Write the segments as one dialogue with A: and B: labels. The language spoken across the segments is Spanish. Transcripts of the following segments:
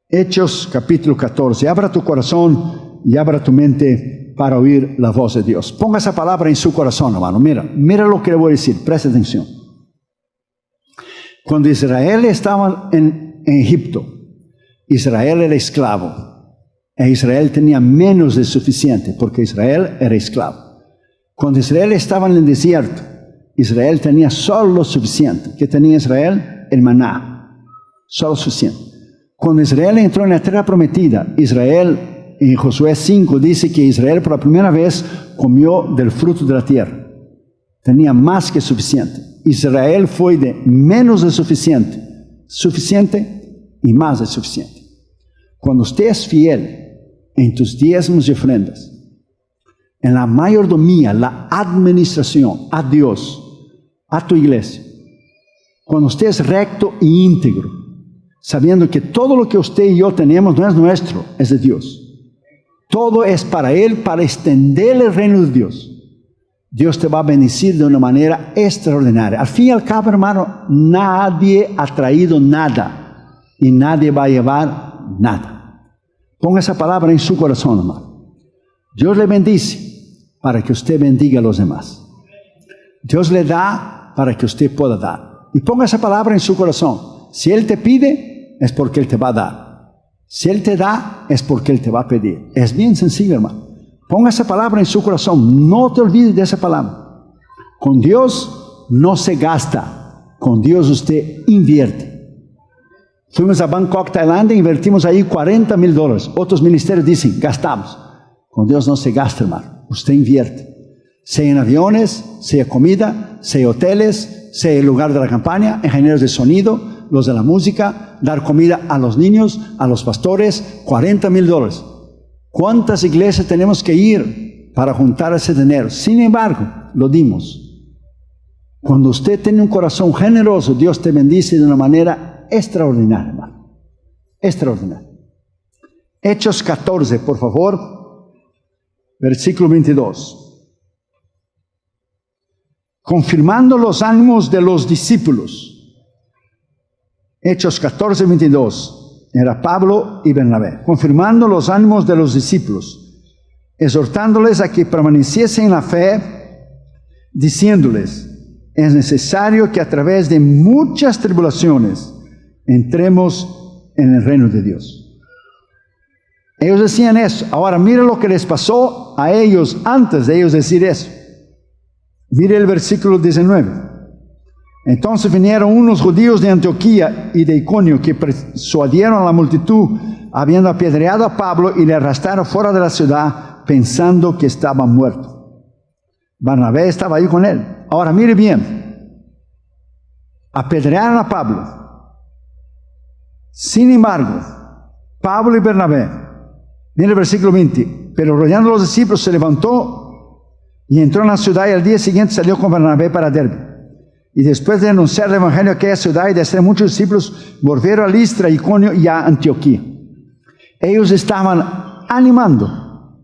A: Hechos capítulo 14. Abra tu corazón y abra tu mente para oír la voz de Dios. Ponga esa palabra en su corazón, hermano. Mira lo que le voy a decir. Preste atención. Cuando Israel estaba en Egipto, Israel era esclavo. E Israel tenía menos de suficiente, porque Israel era esclavo. Cuando Israel estaba en el desierto, Israel tenía solo lo suficiente. ¿Qué tenía Israel? El maná. Solo suficiente. Cuando Israel entró en la tierra prometida, Israel, en Josué 5, dice que Israel por la primera vez comió del fruto de la tierra. Tenía más que suficiente. Israel fue de menos de suficiente, suficiente y más de suficiente. Cuando usted es fiel en tus diezmos y ofrendas, en la mayordomía, la administración a Dios, a tu iglesia, cuando usted es recto e íntegro, sabiendo que todo lo que usted y yo tenemos no es nuestro, es de Dios. Todo es para Él, para extender el reino de Dios. Dios te va a bendecir de una manera extraordinaria. Al fin y al cabo, hermano, nadie ha traído nada y nadie va a llevar nada. Ponga esa palabra en su corazón, hermano. Dios le bendice para que usted bendiga a los demás. Dios le da para que usted pueda dar. Y ponga esa palabra en su corazón. Si Él te pide, es porque Él te va a dar. Si Él te da, es porque Él te va a pedir. Es bien sencillo, hermano. Ponga esa palabra en su corazón. No te olvides de esa palabra. Con Dios no se gasta. Con Dios usted invierte. Fuimos a Bangkok, Tailandia, invertimos ahí $40,000. Otros ministerios dicen, gastamos. Con Dios no se gasta, hermano. Usted invierte. Sea en aviones, sea comida, sea hoteles, sea el lugar de la campaña, ingenieros de sonido, los de la música, dar comida a los niños, a los pastores, $40,000. ¿Cuántas iglesias tenemos que ir para juntar ese dinero? Sin embargo, lo dimos. Cuando usted tiene un corazón generoso, Dios te bendice de una manera extraordinaria, hermano. Extraordinaria. Hechos 14, por favor, versículo 22. Confirmando los ánimos de los discípulos. Hechos 14, 22. Era Pablo y Bernabé. Confirmando los ánimos de los discípulos. Exhortándoles a que permaneciesen en la fe. Diciéndoles, es necesario que a través de muchas tribulaciones entremos en el reino de Dios. Ellos decían eso. Ahora mire lo que les pasó a ellos antes de ellos decir eso. Mire el versículo 19. Entonces vinieron unos judíos de Antioquía y de Iconio que persuadieron a la multitud, habiendo apedreado a Pablo, y le arrastraron fuera de la ciudad, pensando que estaba muerto. Bernabé estaba ahí con él. Ahora mire bien. Apedrearon a Pablo. Sin embargo, Pablo y Bernabé, mire el versículo 20, pero rodeando a los discípulos se levantó y entró en la ciudad, y al día siguiente salió con Bernabé para Derbe. Y después de anunciar el evangelio a aquella ciudad y de hacer muchos discípulos, volvieron a Listra, Iconio y a Antioquía. Ellos estaban animando.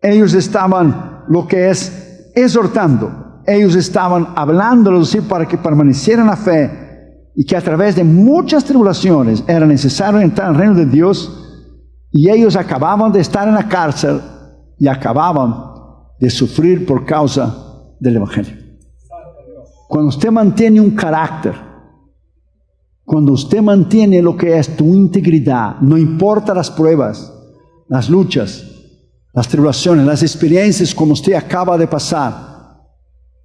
A: Ellos estaban, lo que es, exhortando. Ellos estaban hablando a los discípulos para que permanecieran en la fe y que a través de muchas tribulaciones era necesario entrar al reino de Dios. Y ellos acababan de estar en la cárcel y acababan de sufrir por causa del evangelio. Cuando usted mantiene un carácter, cuando usted mantiene lo que es tu integridad, no importa las pruebas, las luchas, las tribulaciones, las experiencias como usted acaba de pasar,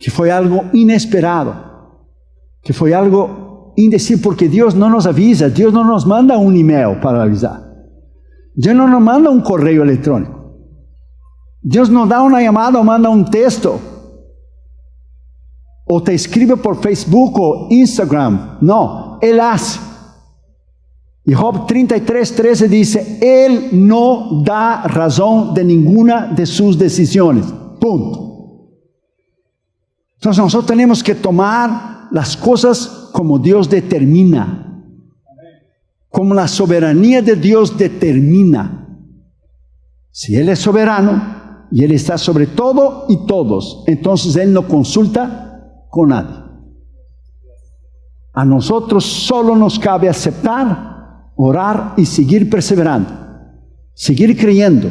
A: que fue algo inesperado, que fue algo indecible, porque Dios no nos avisa, Dios no nos manda un email para avisar, Dios no nos manda un correo electrónico, Dios nos da una llamada o manda un texto, o te escribe por Facebook o Instagram. No, Él hace. Y Job 33:13 dice, Él no da razón de ninguna de sus decisiones. Punto. Entonces nosotros tenemos que tomar las cosas como Dios determina. Como la soberanía de Dios determina. Si Él es soberano y Él está sobre todo y todos, entonces Él no consulta con nadie. A nosotros solo nos cabe aceptar orar y seguir perseverando, seguir creyendo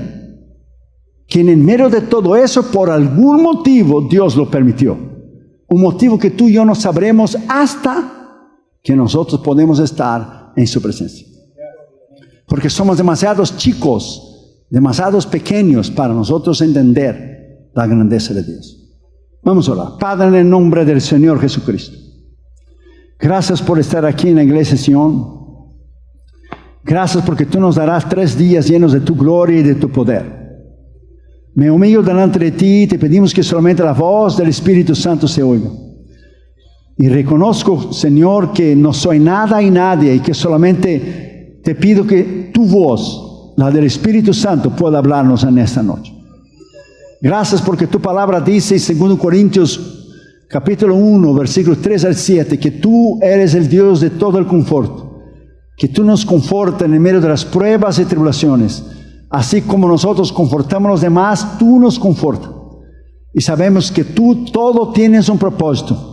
A: que en medio de todo eso, por algún motivo, Dios lo permitió. Un motivo que tú y yo no sabremos hasta que nosotros podemos estar en su presencia. Porque somos demasiados chicos, demasiados pequeños para nosotros entender la grandeza de Dios. Vamos a orar. Padre, en el nombre del Señor Jesucristo, gracias por estar aquí en la iglesia Sion. Gracias porque tú nos darás 3 días llenos de tu gloria y de tu poder. Me humillo delante de ti y te pedimos que solamente la voz del Espíritu Santo se oiga. Y reconozco, Señor, que no soy nada y nadie, y que solamente te pido que tu voz, la del Espíritu Santo, pueda hablarnos en esta noche. Gracias porque tu palabra dice en 2 Corintios capítulo 1, versículos 3 al 7, que tú eres el Dios de todo el conforto, que tú nos confortas en medio de las pruebas y tribulaciones. Así como nosotros confortamos a los demás, tú nos confortas. Y sabemos que tú todo tienes un propósito,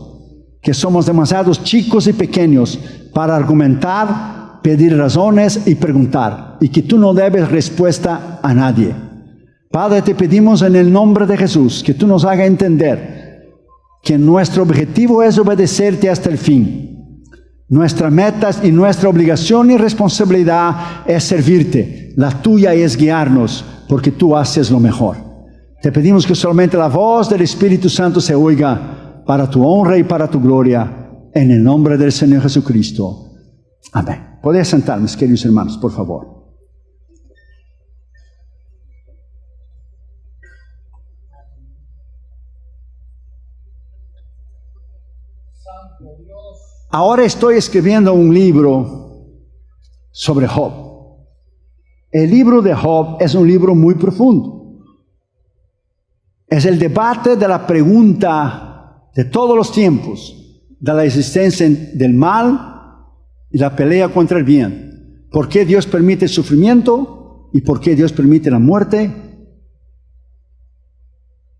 A: que somos demasiados chicos y pequeños para argumentar, pedir razones y preguntar, y que tú no debes respuesta a nadie. Padre, te pedimos en el nombre de Jesús que tú nos hagas entender que nuestro objetivo es obedecerte hasta el fin. Nuestra meta y nuestra obligación y responsabilidad es servirte. La tuya es guiarnos, porque tú haces lo mejor. Te pedimos que solamente la voz del Espíritu Santo se oiga para tu honra y para tu gloria, en el nombre del Señor Jesucristo. Amén. Podéis sentar, mis queridos hermanos, por favor. Ahora estoy escribiendo un libro sobre Job. El libro de Job es un libro muy profundo. Es el debate de la pregunta de todos los tiempos, de la existencia del mal y la pelea contra el bien. ¿Por qué Dios permite el sufrimiento? ¿Y por qué Dios permite la muerte?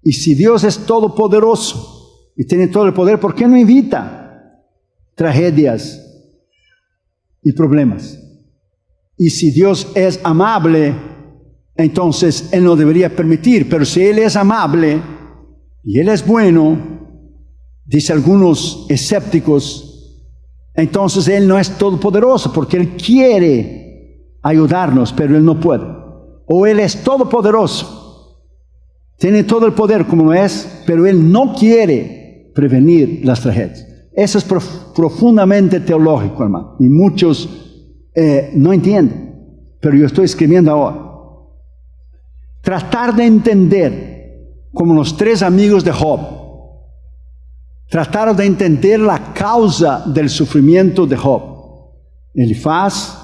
A: Y si Dios es todopoderoso y tiene todo el poder, ¿por qué no evita tragedias y problemas? Y si Dios es amable, entonces Él no debería permitir. Pero si Él es amable y Él es bueno, dice algunos escépticos, entonces Él no es todopoderoso, porque Él quiere ayudarnos, pero Él no puede. O Él es todopoderoso, tiene todo el poder como lo es, pero Él no quiere prevenir las tragedias. Eso es profundamente teológico, hermano, y muchos no entienden, pero yo estoy escribiendo ahora. Tratar de entender, como los 3 amigos de Job, trataron de entender la causa del sufrimiento de Job. Elifaz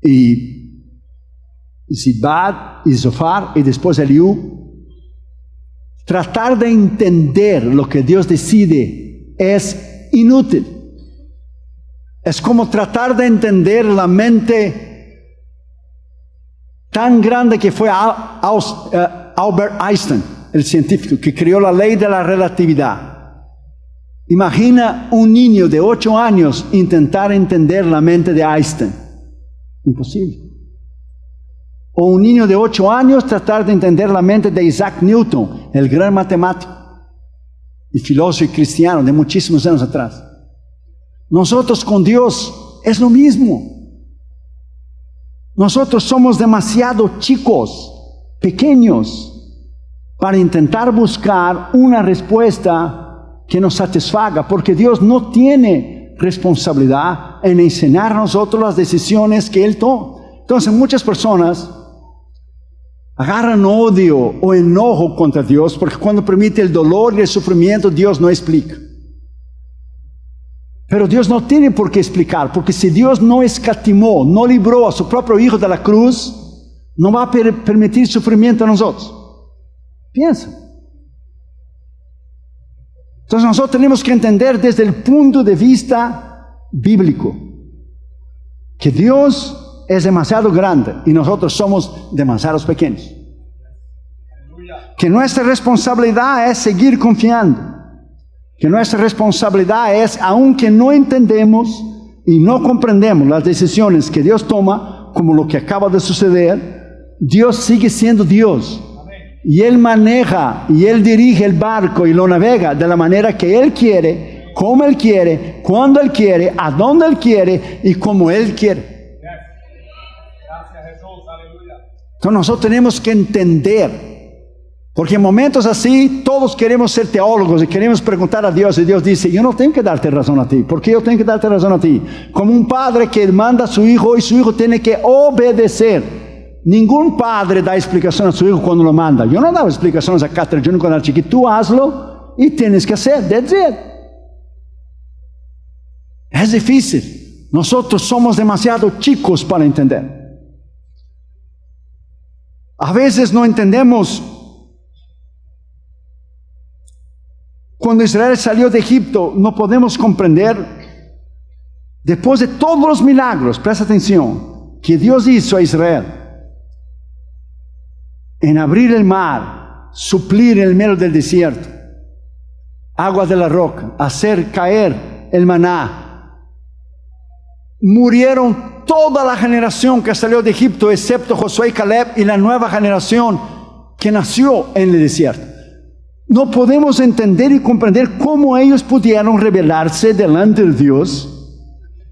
A: y Zibad y Zofar y después Eliú. Tratar de entender lo que Dios decide es inútil. Es como tratar de entender la mente tan grande que fue Albert Einstein, el científico que creó la ley de la relatividad. Imagina un niño de 8 años intentar entender la mente de Einstein. Imposible. O un niño de 8 años tratar de entender la mente de Isaac Newton, el gran matemático y filósofo y cristiano de muchísimos años atrás. Nosotros con Dios es lo mismo. Nosotros somos demasiado chicos, pequeños, para intentar buscar una respuesta que nos satisfaga, porque Dios no tiene responsabilidad en enseñar a nosotros las decisiones que Él toma. Entonces muchas personas agarran odio o enojo contra Dios, porque cuando permite el dolor y el sufrimiento, Dios no explica. Pero Dios no tiene por qué explicar, porque si Dios no escatimó, no libró a su propio Hijo de la cruz, no va a permitir sufrimiento a nosotros. Piensa. Entonces nosotros tenemos que entender desde el punto de vista bíblico que Dios es demasiado grande y nosotros somos demasiados pequeños. Que nuestra responsabilidad es seguir confiando. Que nuestra responsabilidad es, aunque no entendemos y no comprendemos las decisiones que Dios toma, como lo que acaba de suceder, Dios sigue siendo Dios. Y Él maneja y Él dirige el barco y lo navega de la manera que Él quiere, como Él quiere, cuando Él quiere, a dónde Él quiere y como Él quiere.
B: Gracias, Jesús, aleluya.
A: Entonces nosotros tenemos que entender, porque en momentos así todos queremos ser teólogos y queremos preguntar a Dios, y Dios dice, yo no tengo que darte razón a ti. ¿Por qué yo tengo que darte razón a ti? Como un padre que manda a su hijo y su hijo tiene que obedecer. Ningún padre da explicación a su hijo cuando lo manda. Yo no daba explicaciones a Catherine Junior cuando era chiquito. Tú hazlo y tienes que hacer. That's it. Es difícil. Nosotros somos demasiado chicos para entender. A veces no entendemos. Cuando Israel salió de Egipto, no podemos comprender, después de todos los milagros, presta atención, que Dios hizo a Israel, en abrir el mar, suplir en el medio del desierto, agua de la roca, hacer caer el maná. Murieron toda la generación que salió de Egipto, excepto Josué y Caleb y la nueva generación que nació en el desierto. No podemos entender y comprender cómo ellos pudieron rebelarse delante de Dios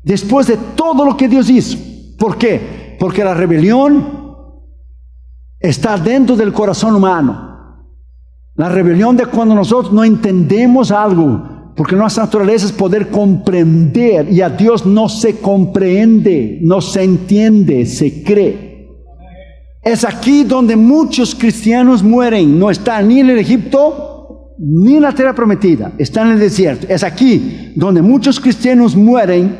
A: después de todo lo que Dios hizo. ¿Por qué? Porque la rebelión está dentro del corazón humano. La rebelión de cuando nosotros no entendemos algo, porque nuestra naturaleza es poder comprender, y a Dios no se comprende, no se entiende, se cree. Es aquí donde muchos cristianos mueren. No están ni en el Egipto ni en la tierra prometida, están en el desierto. Es aquí donde muchos cristianos mueren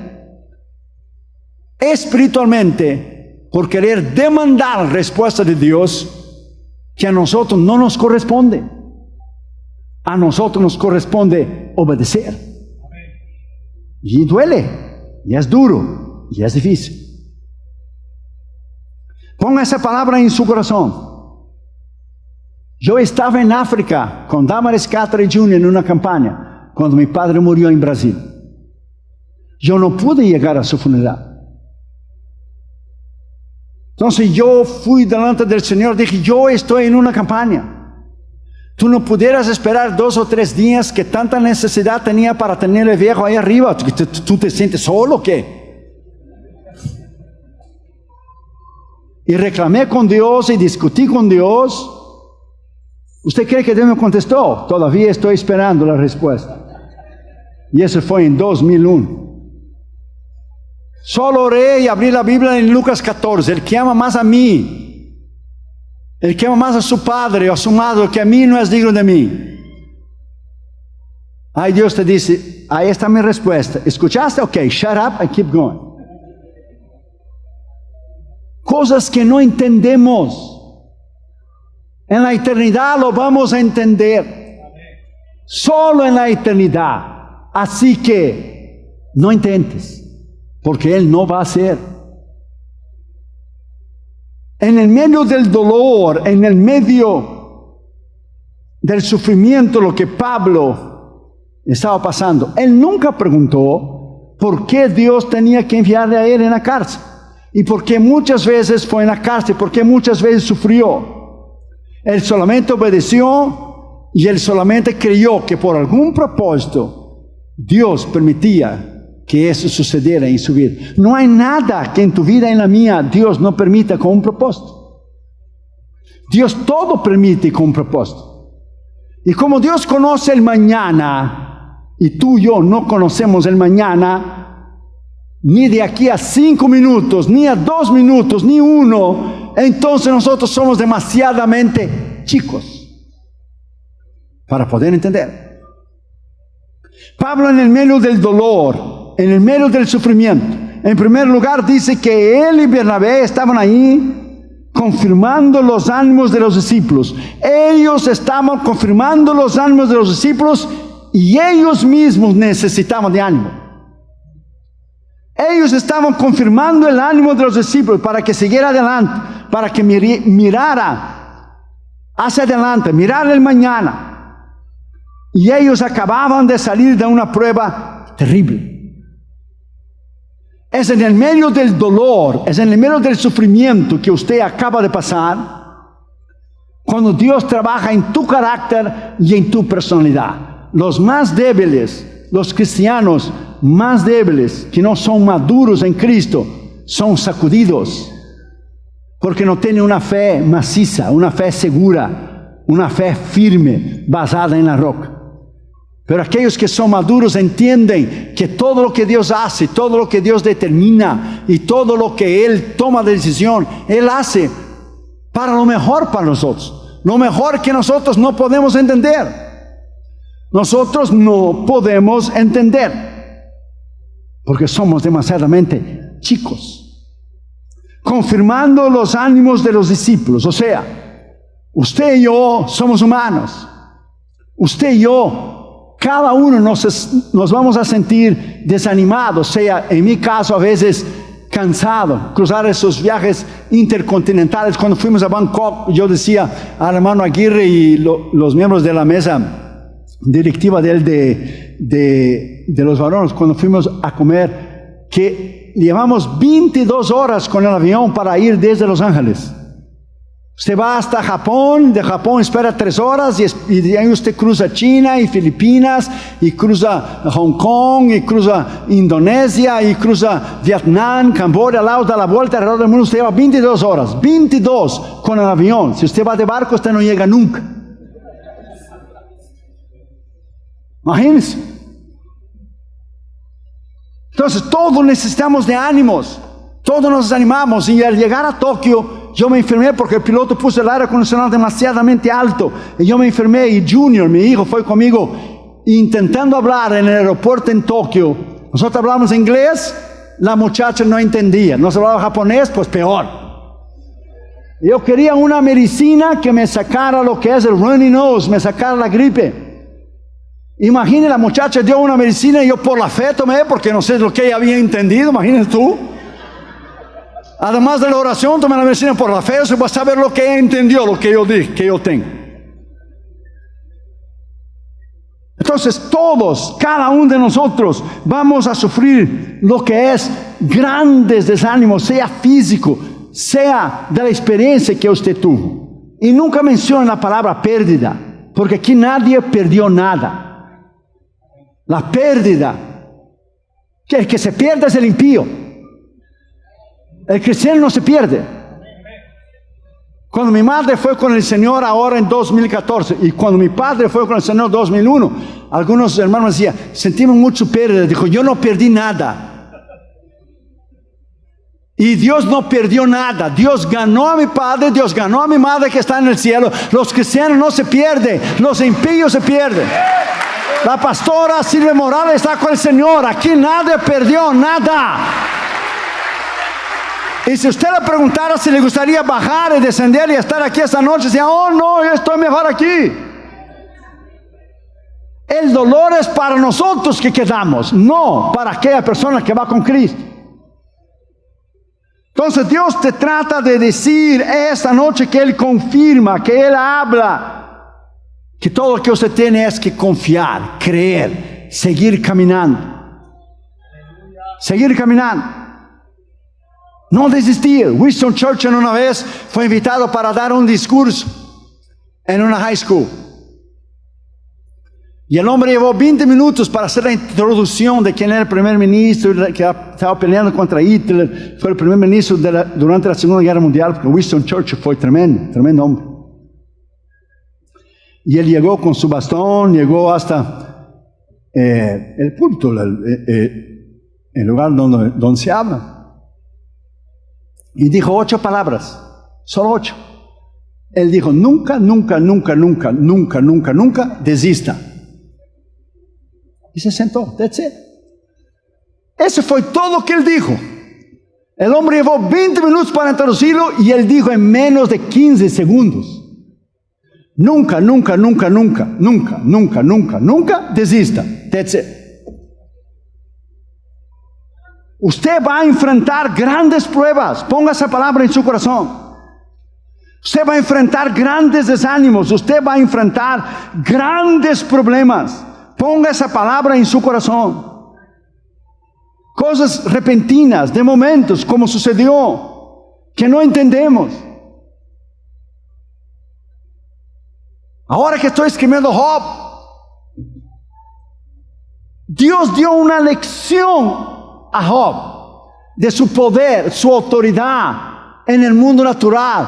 A: espiritualmente por querer demandar respuesta de Dios que a nosotros no nos corresponde. A nosotros nos corresponde obedecer. Y duele, y es duro, y es difícil. Ponga esa palabra en su corazón. Yo estaba en África con Damaris Catherine Jr. en una campaña cuando mi padre murió en Brasil. Yo no pude llegar a su funeral. Entonces yo fui delante del Señor, dije, yo estoy en una campaña. Tú no pudieras esperar 2 o 3 días que tanta necesidad tenía para tener el viejo ahí arriba. ¿Tú te sientes solo o qué? Y reclamé con Dios y discutí con Dios. ¿Usted cree que Dios me contestó? Todavía estoy esperando la respuesta. Y eso fue en 2001. Solo oré y abrí la Biblia en Lucas 14. El que ama más a mí, el que ama más a su padre o a su madre que a mí, no es digno de mí. Ahí Dios te dice, ahí está mi respuesta. ¿Escuchaste? Ok, shut up and keep going. Cosas que no entendemos. En la eternidad lo vamos a entender. Solo en la eternidad. Así que no intentes, porque Él no va a hacer. En el medio del dolor, en el medio del sufrimiento, lo que Pablo estaba pasando, él nunca preguntó por qué Dios tenía que enviarle a él en la cárcel, y por qué muchas veces fue en la cárcel, por qué muchas veces sufrió. Él solamente obedeció, y él solamente creyó que por algún propósito Dios permitía que eso sucediera en su vida. No hay nada que en tu vida y en la mía Dios no permita con un propósito. Dios todo permite con un propósito. Y como Dios conoce el mañana, y tú y yo no conocemos el mañana, ni de aquí a 5 minutos, ni a 2 minutos, ni 1, entonces nosotros somos demasiadamente chicos para poder entender. Pablo, en el medio del dolor, en el medio del sufrimiento, en primer lugar dice que él y Bernabé estaban ahí confirmando los ánimos de los discípulos. Ellos estaban confirmando los ánimos de los discípulos, y ellos mismos necesitaban de ánimo. Ellos estaban confirmando el ánimo de los discípulos para que siguiera adelante, para que mirara hacia adelante, mirara el mañana. Y ellos acababan de salir de una prueba terrible. Es en el medio del dolor, es en el medio del sufrimiento que usted acaba de pasar, cuando Dios trabaja en tu carácter y en tu personalidad. Los más débiles, los cristianos más débiles, que no son maduros en Cristo, son sacudidos, porque no tienen una fe maciza, una fe segura, una fe firme, basada en la roca. Pero aquellos que son maduros entienden que todo lo que Dios hace, todo lo que Dios determina y todo lo que Él toma de decisión, Él hace para lo mejor para nosotros. Lo mejor que nosotros no podemos entender. Nosotros no podemos entender porque somos demasiadamente chicos. Confirmando los ánimos de los discípulos. O sea, usted y yo somos humanos. Usted y yo, cada uno nos vamos a sentir desanimados, sea en mi caso a veces cansado, cruzar esos viajes intercontinentales. Cuando fuimos a Bangkok, yo decía al hermano Aguirre y los miembros de la mesa directiva de los varones, cuando fuimos a comer, que llevamos 22 horas con el avión para ir desde Los Ángeles. Usted va hasta Japón, de Japón espera 3 horas y de ahí usted cruza China y Filipinas y cruza Hong Kong y cruza Indonesia y cruza Vietnam, Camboya, Laos, da la vuelta alrededor del mundo. Usted lleva 22 horas, 22 con el avión. Si usted va de barco, usted no llega nunca. Imagínense. Entonces todos necesitamos de ánimos, todos nos desanimamos, y al llegar a Tokio yo me enfermé porque el piloto puso el aire acondicionado demasiadamente alto y yo me enfermé, y Junior, mi hijo, fue conmigo intentando hablar en el aeropuerto en Tokio. Nosotros hablamos inglés, la muchacha no entendía. Nos hablaba japonés, pues peor. Yo quería una medicina que me sacara lo que es el runny nose, me sacara la gripe. Imagine, la muchacha dio una medicina y yo por la fe tomé, porque no sé lo que ella había entendido. Imagínate tú. Además de la oración, tomé la medicina por la fe. Se va a saber lo que ella entendió, lo que yo dije, que yo tengo. Entonces todos, cada uno de nosotros, vamos a sufrir lo que es grandes desánimos, sea físico, sea de la experiencia que usted tuvo. Y nunca menciona la palabra pérdida, porque aquí nadie perdió nada. La pérdida, que el que se pierde es el impío. El cristiano no se pierde. Cuando mi madre fue con el Señor ahora en 2014, y cuando mi padre fue con el Señor en 2001, algunos hermanos decían, sentimos mucho pérdida. Dijo, yo no perdí nada. Y Dios no perdió nada. Dios ganó a mi padre, Dios ganó a mi madre que está en el cielo. Los cristianos no se pierden, los impíos se pierden. La pastora Silvia Morales está con el Señor. Aquí nadie perdió nada. Y si usted le preguntara si le gustaría bajar y descender y estar aquí esta noche, decía, oh no, yo estoy mejor aquí. El dolor es para nosotros que quedamos, no para aquella persona que va con Cristo. Entonces Dios te trata de decir esta noche que Él confirma, que Él habla, que todo lo que usted tiene es que confiar, creer, seguir caminando. Seguir caminando. No desistir. Winston Churchill una vez fue invitado para dar un discurso en una high school. Y el hombre llevó 20 minutos para hacer la introducción de quién era el primer ministro, que estaba peleando contra Hitler. Fue el primer ministro durante la Segunda Guerra Mundial, porque Winston Churchill fue tremendo hombre. Y él llegó con su bastón, llegó hasta el púlpito, el lugar donde se habla. Y dijo 8 palabras, solo 8. Él dijo, nunca, nunca, nunca, nunca, nunca, nunca, nunca desista. Y se sentó, that's it. Eso fue todo lo que él dijo. El hombre llevó 20 minutos para introducirlo y él dijo en menos de 15 segundos. Nunca, nunca, nunca, nunca, nunca, nunca, nunca, nunca desista. That's it. Usted va a enfrentar grandes pruebas. Ponga esa palabra en su corazón. Usted va a enfrentar grandes desánimos. Usted va a enfrentar grandes problemas. Ponga esa palabra en su corazón. Cosas repentinas, de momentos, como sucedió, que no entendemos. Ahora que estoy escribiendo Job, Dios dio una lección a Job de su poder, su autoridad en el mundo natural,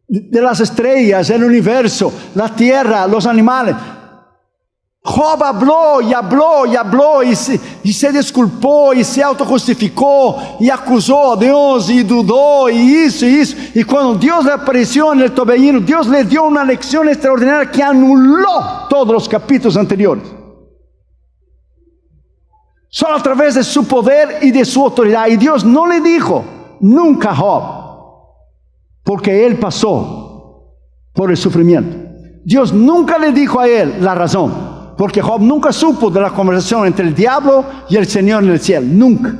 A: de las estrellas, el universo, la tierra, los animales. Job habló y habló y habló y se disculpó y se autojustificó y acusó a Dios y dudó y hizo y hizo. Y cuando Dios le apareció en el torbellino, Dios le dio una lección extraordinaria que anuló todos los capítulos anteriores. Solo a través de su poder y de su autoridad. Y Dios no le dijo nunca a Job, porque él pasó por el sufrimiento. Dios nunca le dijo a él la razón. Porque Job nunca supo de la conversación entre el diablo y el Señor en el cielo. Nunca.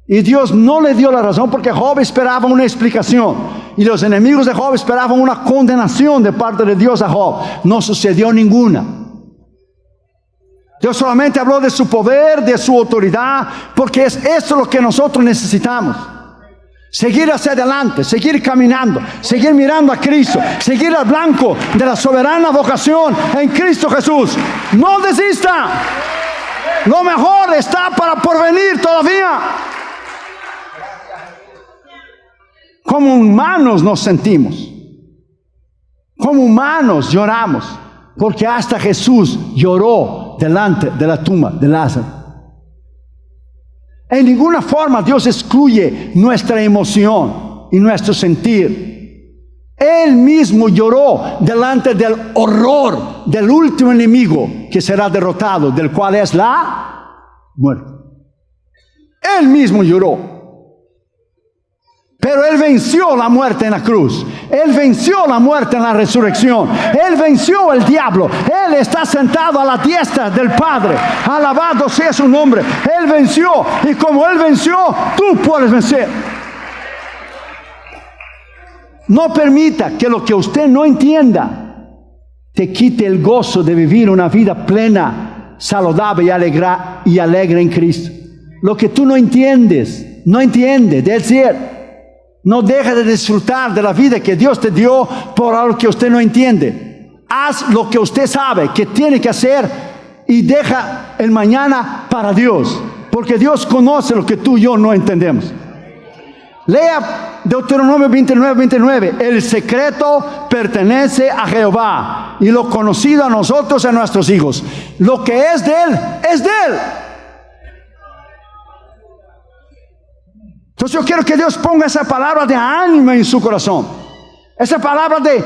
A: Y Dios no le dio la razón porque Job esperaba una explicación. Y los enemigos de Job esperaban una condenación de parte de Dios a Job. No sucedió ninguna. Dios solamente habló de su poder, de su autoridad, porque es eso lo que nosotros necesitamos. Seguir hacia adelante, seguir caminando, seguir mirando a Cristo, seguir al blanco de la soberana vocación en Cristo Jesús. No desista. Lo mejor está por venir todavía. Como humanos nos sentimos. Como humanos lloramos. Porque hasta Jesús lloró delante de la tumba de Lázaro. En ninguna forma Dios excluye nuestra emoción y nuestro sentir. Él mismo lloró delante del horror del último enemigo que será derrotado, del cual es la muerte. Él mismo lloró. Pero Él venció la muerte en la cruz. Él venció la muerte en la resurrección. Él venció el diablo. Él está sentado a la diestra del Padre. Alabado sea su nombre. Él venció. Y como Él venció, tú puedes vencer. No permita que lo que usted no entienda te quite el gozo de vivir una vida plena, saludable y alegre en Cristo. Lo que tú no entiendes, del cielo. No deja de disfrutar de la vida que Dios te dio por algo que usted no entiende. Haz lo que usted sabe que tiene que hacer y deja el mañana para Dios. Porque Dios conoce lo que tú y yo no entendemos. Lea Deuteronomio 29:29. El secreto pertenece a Jehová y lo conocido a nosotros y a nuestros hijos. Lo que es de Él, es de Él. Entonces yo quiero que Dios ponga esa palabra de ánimo en su corazón. Esa palabra de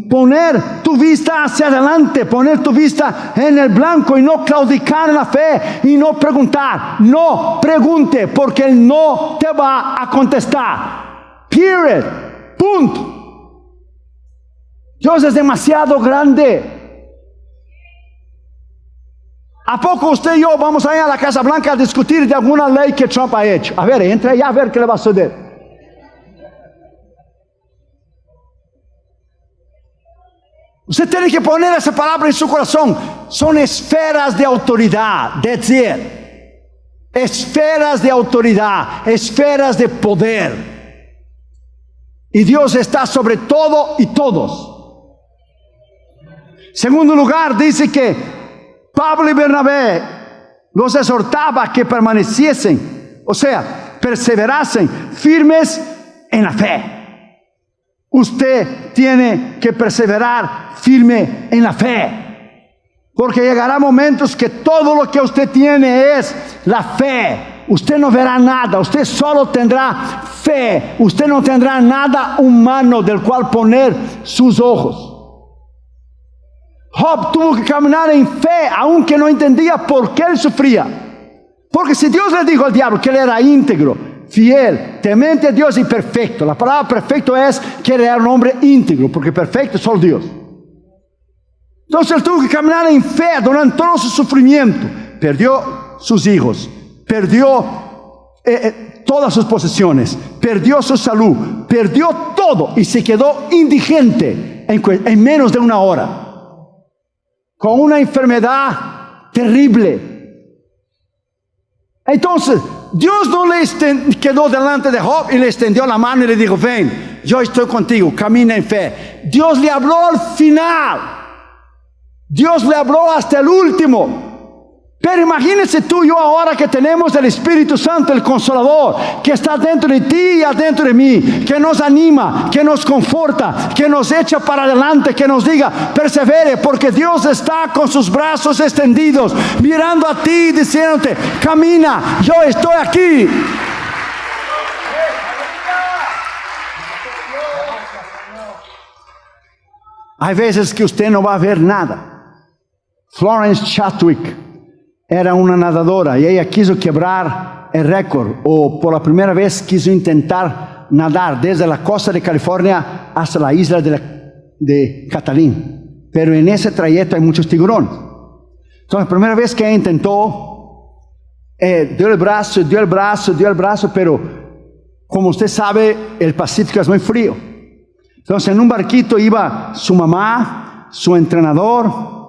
A: poner tu vista hacia adelante, poner tu vista en el blanco y no claudicar en la fe y no preguntar. No pregunte porque Él no te va a contestar. Period. Punto. Dios es demasiado grande. ¿A poco usted y yo vamos a ir a la Casa Blanca a discutir de alguna ley que Trump ha hecho? A ver, entre allá a ver qué le va a suceder. Usted tiene que poner esa palabra en su corazón. Son esferas de autoridad. That's it. Esferas de autoridad. Esferas de poder. Y Dios está sobre todo y todos. Segundo lugar, dice que Pablo y Bernabé los exhortaba a que permaneciesen, o sea, perseverasen firmes en la fe. Usted tiene que perseverar firme en la fe, porque llegará momentos que todo lo que usted tiene es la fe. Usted no verá nada, usted solo tendrá fe. Usted no tendrá nada humano del cual poner sus ojos. Job tuvo que caminar en fe, aunque no entendía por qué él sufría. Porque si Dios le dijo al diablo que él era íntegro, fiel, temente a Dios y perfecto. La palabra perfecto es que él era un hombre íntegro, porque perfecto es solo Dios. Entonces él tuvo que caminar en fe durante todo su sufrimiento. Perdió sus hijos, perdió todas sus posesiones, perdió su salud, perdió todo y se quedó indigente en menos de una hora. Con una enfermedad terrible. Entonces, Dios no le quedó delante de Job y le extendió la mano y le dijo, ven, yo estoy contigo, camina en fe. Dios le habló al final. Dios le habló hasta el último. Pero imagínense tú y yo ahora que tenemos el Espíritu Santo, el Consolador, que está dentro de ti y adentro de mí, que nos anima, que nos conforta, que nos echa para adelante, que nos diga, persevere, porque Dios está con sus brazos extendidos, mirando a ti y diciéndote, camina, yo estoy aquí. Hay veces que usted no va a ver nada. Florence Chadwick era una nadadora y ella quiso quebrar el récord, o por la primera vez quiso intentar nadar desde la costa de California hasta la isla de Catalín. Pero en ese trayecto hay muchos tiburones. Entonces la primera vez que ella intentó, dio el brazo, pero como usted sabe, el Pacífico es muy frío. Entonces en un barquito iba su mamá, su entrenador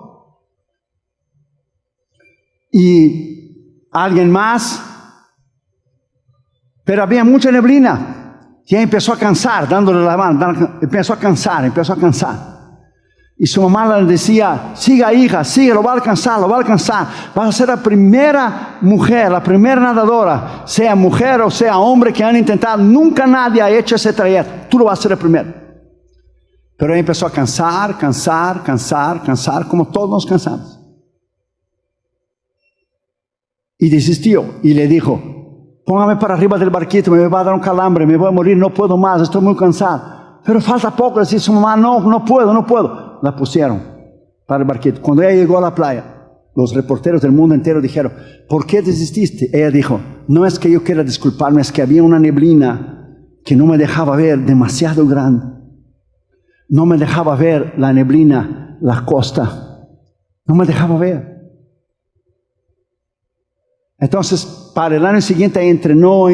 A: y alguien más, pero había mucha neblina y ella empezó a cansar, dándole la mano, empezó a cansar, y su mamá le decía, siga hija, sigue, lo va a alcanzar, vas a ser la primera mujer, la primera nadadora, sea mujer o sea hombre, que han intentado, nunca nadie ha hecho ese trayecto, tú lo vas a ser el primero. Pero ella empezó a cansar, como todos nos cansamos. Y desistió y le dijo, póngame para arriba del barquito, me va a dar un calambre, me voy a morir, no puedo más, estoy muy cansado. Pero falta poco, decía su mamá, no puedo. La pusieron para el barquito. Cuando ella llegó a la playa, los reporteros del mundo entero dijeron, ¿por qué desististe? Ella dijo, no es que yo quiera disculparme, es que había una neblina que no me dejaba ver, demasiado grande. No me dejaba ver la neblina, la costa. No me dejaba ver. Entonces, para el año siguiente entrenó.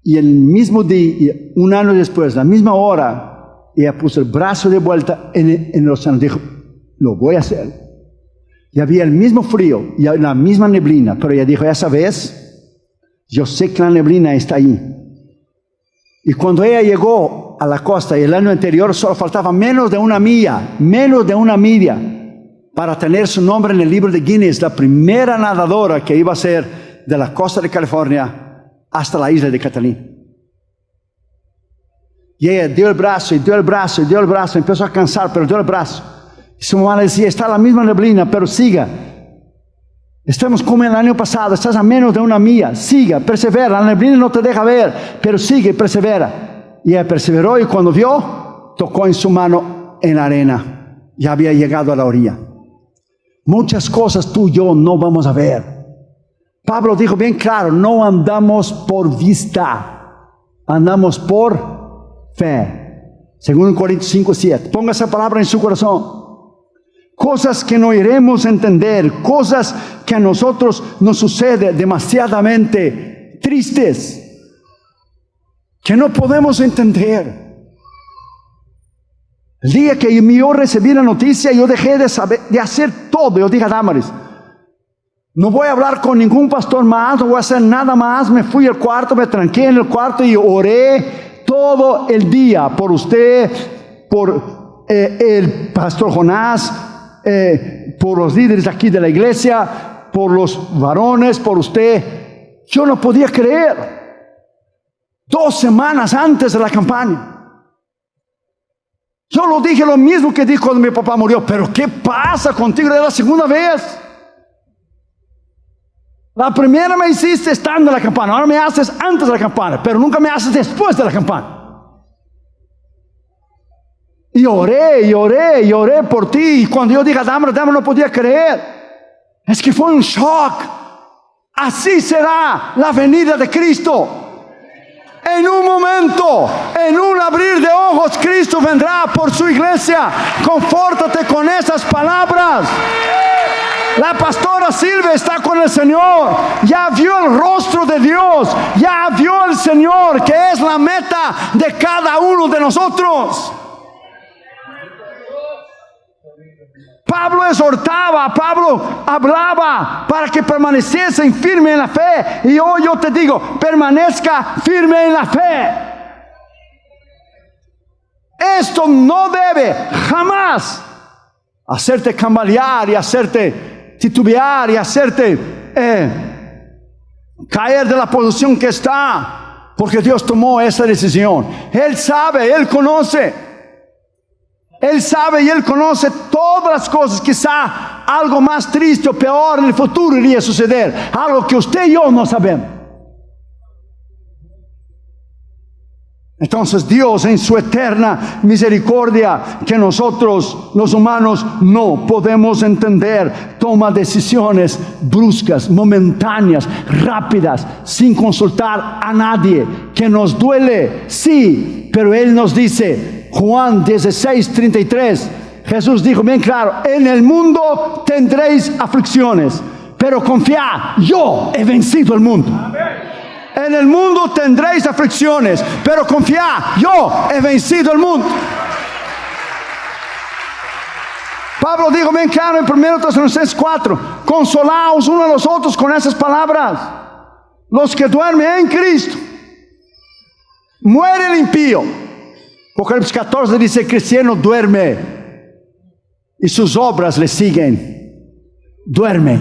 A: Y el mismo día, un año después, la misma hora, ella puso el brazo de vuelta en el océano. Dijo, lo voy a hacer. Y había el mismo frío y la misma neblina, pero ella dijo, esa vez, yo sé que la neblina está ahí. Y cuando ella llegó a la costa, y el año anterior solo faltaba menos de una milla, para tener su nombre en el libro de Guinness, la primera nadadora que iba a ser de la costa de California hasta la isla de Catalín. Y ella dio el brazo, empezó a cansar, pero dio el brazo. Y su mamá le decía, está la misma neblina, pero siga. Estamos como el año pasado, estás a menos de una milla, siga, persevera, la neblina no te deja ver, pero sigue, persevera. Y ella perseveró y cuando vio, tocó en su mano en la arena. Ya había llegado a la orilla. Muchas cosas tú y yo no vamos a ver. Pablo dijo bien claro, no andamos por vista, andamos por fe. Según Corintios 5:7. Ponga esa palabra en su corazón. Cosas que no iremos a entender, cosas que a nosotros nos sucede demasiadamente tristes, que no podemos entender. El día que yo recibí la noticia, yo dejé de hacer todo. Yo dije a Damaris, no voy a hablar con ningún pastor más, no voy a hacer nada más. Me fui al cuarto, me tranqué en el cuarto y oré todo el día por usted, por el pastor Jonás, por los líderes aquí de la iglesia, por los varones, por usted. Yo no podía creer. 2 semanas antes de la campaña. Yo lo dije lo mismo que dijo cuando mi papá murió. Pero ¿qué pasa contigo? Es la segunda vez. La primera me hiciste estando en la campana. Ahora me haces antes de la campana. Pero nunca me haces después de la campana. Y oré por ti. Y cuando yo dije a Dama no podía creer. Es que fue un shock. Así será la venida de Cristo. En un momento, en un abrir de ojos, Cristo vendrá por su iglesia. Confórtate con esas palabras. La pastora Silvia está con el Señor. Ya vio el rostro de Dios. Ya vio el Señor, que es la meta de cada uno de nosotros. Pablo exhortaba, Pablo hablaba para que permaneciesen firmes en la fe. Y hoy yo te digo, permanezca firme en la fe. Esto no debe jamás hacerte cambalear y hacerte titubear y hacerte caer de la posición que está, porque Dios tomó esa decisión. Él sabe, Él conoce. Él sabe y Él conoce todas las cosas. Quizá algo más triste o peor en el futuro iría a suceder, algo que usted y yo no sabemos. Entonces Dios, en su eterna misericordia, que nosotros los humanos no podemos entender, toma decisiones bruscas, momentáneas, rápidas, sin consultar a nadie. Que nos duele, sí, pero Él nos dice, Juan 16:33, Jesús dijo bien claro: en el mundo tendréis aflicciones, pero confiad, yo he vencido el mundo. En el mundo tendréis aflicciones, pero confiad, yo he vencido el mundo. Pablo dijo bien claro en 1 Tesalonicenses 4: consolaos unos a los otros con esas palabras. Los que duermen en Cristo, muere el impío. Apocalipsis 14 dice: el cristiano duerme y sus obras le siguen. Duerme.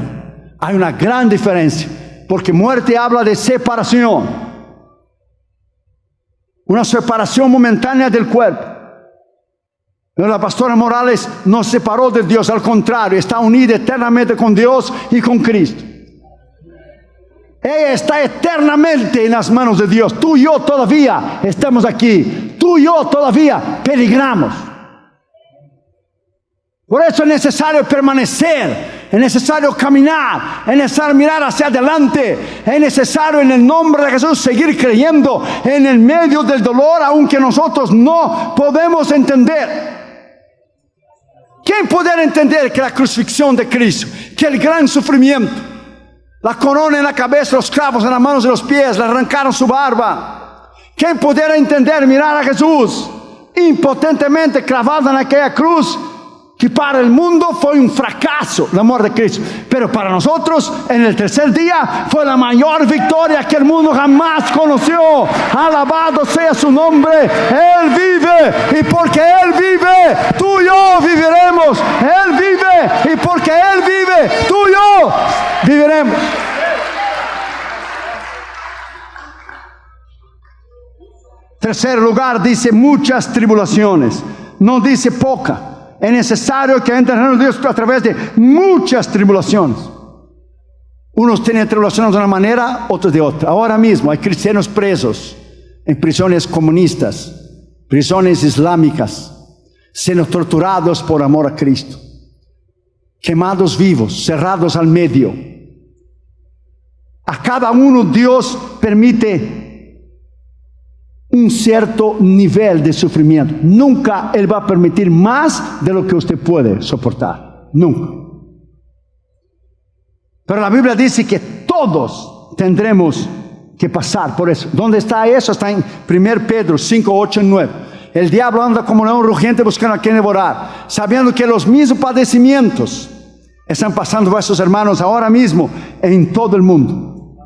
A: Hay una gran diferencia, porque muerte habla de separación, una separación momentánea del cuerpo. Pero la pastora Morales no se separó de Dios, al contrario, está unida eternamente con Dios y con Cristo. Ella está eternamente en las manos de Dios. Tú y yo todavía estamos aquí. Tú y yo todavía peligramos. Por eso es necesario permanecer, es necesario caminar, es necesario mirar hacia adelante, es necesario en el nombre de Jesús seguir creyendo en el medio del dolor, aunque nosotros no podemos entender. ¿Quién puede entender que la crucifixión de Cristo, que el gran sufrimiento, la corona en la cabeza, los clavos en las manos y los pies, le arrancaron su barba? ¿Quién pudiera entender, mirar a Jesús impotentemente clavado en aquella cruz, que para el mundo fue un fracaso la muerte de Cristo, pero para nosotros en el tercer día fue la mayor victoria que el mundo jamás conoció? Alabado sea su nombre. Él vive, y porque Él vive, tú y yo viviremos. Él vive, y porque Él vive, tú y yo viviremos. Tercer lugar, dice muchas tribulaciones, no dice poca. Es necesario que entre en Dios a través de muchas tribulaciones. Unos tienen tribulaciones de una manera, otros de otra. Ahora mismo hay cristianos presos en prisiones comunistas, prisiones islámicas, siendo torturados por amor a Cristo, quemados vivos, cerrados al medio. A cada uno Dios permite un cierto nivel de sufrimiento. Nunca Él va a permitir más de lo que usted puede soportar. Nunca. Pero la Biblia dice que todos tendremos que pasar por eso. ¿Dónde está eso? Está en 1 Pedro 5, 8 y 9. El diablo anda como león rugiente buscando a quien devorar, sabiendo que los mismos padecimientos están pasando a vuestros hermanos ahora mismo en todo el mundo.